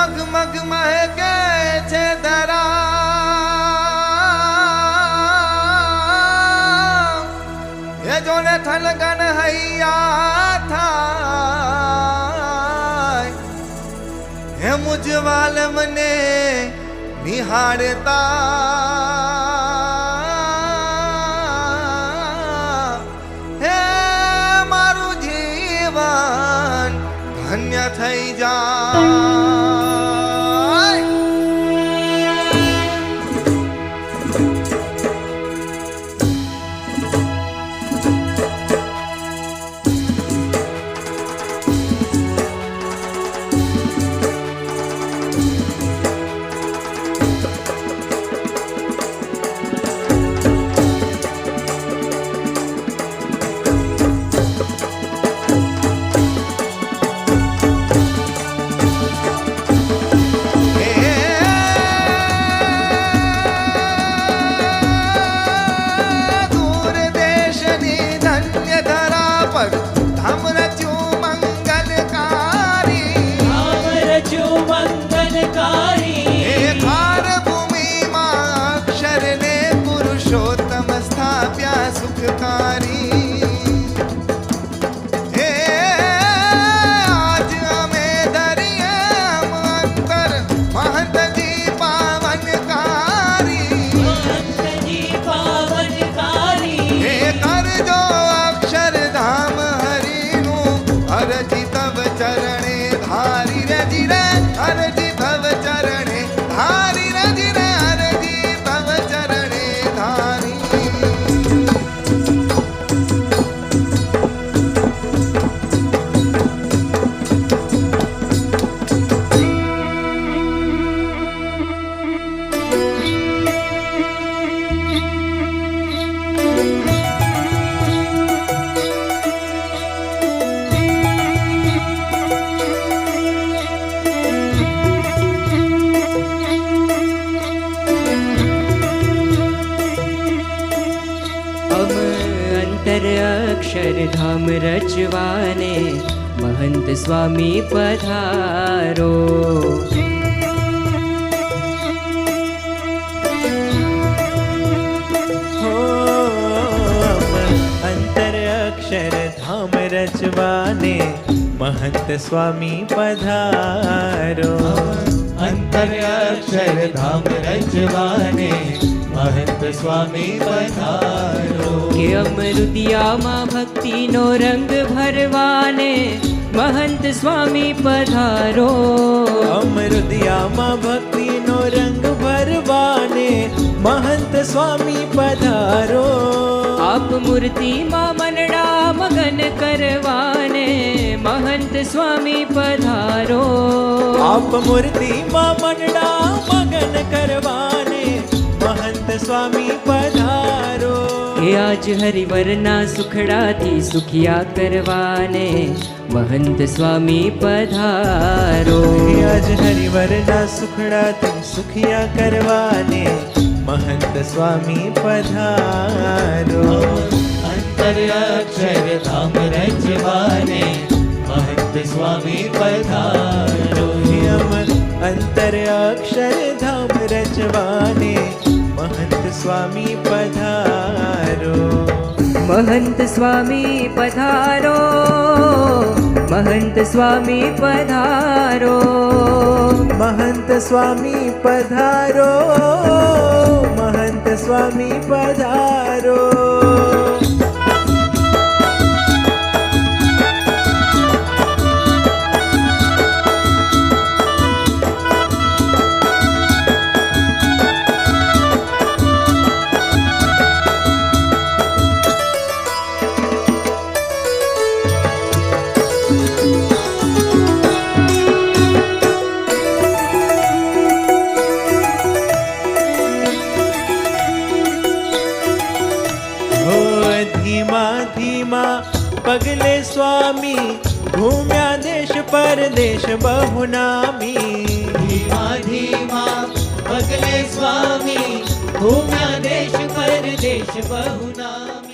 मग मग महके छे धरा ये जोने थलगन हैया था हे मुझवाल मने निहारता हे मारू जीवन धन्य थई जाय। सुखकारी हे आज हमें दरिए अंतर महंत जी पावनकारी हे कर जो अक्षर धाम हरिनु हरजी तब चरणे धारी रे जी रे हरजी तब चरणे धारी रे जी रे हरजी तब चरणे धारी। अक्षरधाम रचवाने महंत स्वामी पधारो। अंतर अक्षरधाम रचवाने महंत स्वामी पधारो। अंतर अक्षरधाम रचवाने महंत स्वामी पधारो। के अमृतिया माँ भक्ति नो रंग भरवाने महंत स्वामी पधारो। अमृतिया माँ भक्ति नो रंग भरवाने महंत स्वामी पधारो। आप मूर्ति माँ मनड़ा मगन करवाने महंत स्वामी पधारो। आप मूर्ति माँ मनड़ा मगन करवाने महंत स्वामी पधारो। हे आज हरिवरना सुखड़ा थी सुखिया करवाने महंत स्वामी पधारो। हे आज हरिवरना सुखड़ा थी सुखिया करवाने महंत स्वामी पधारो। अंतर अक्षरधाम रचवाने महंत स्वामी पधारो। अंतर अक्षरधाम रचवाने महंत स्वामी पधारो। महंत स्वामी पधारो महंत स्वामी पधारो। महंत स्वामी पधारो महंत स्वामी पधारो। पगले स्वामी घूम्या देश परदेश बहुनामी। धीमा धीमा पगले स्वामी घूम्या देश परदेश बहुनामी।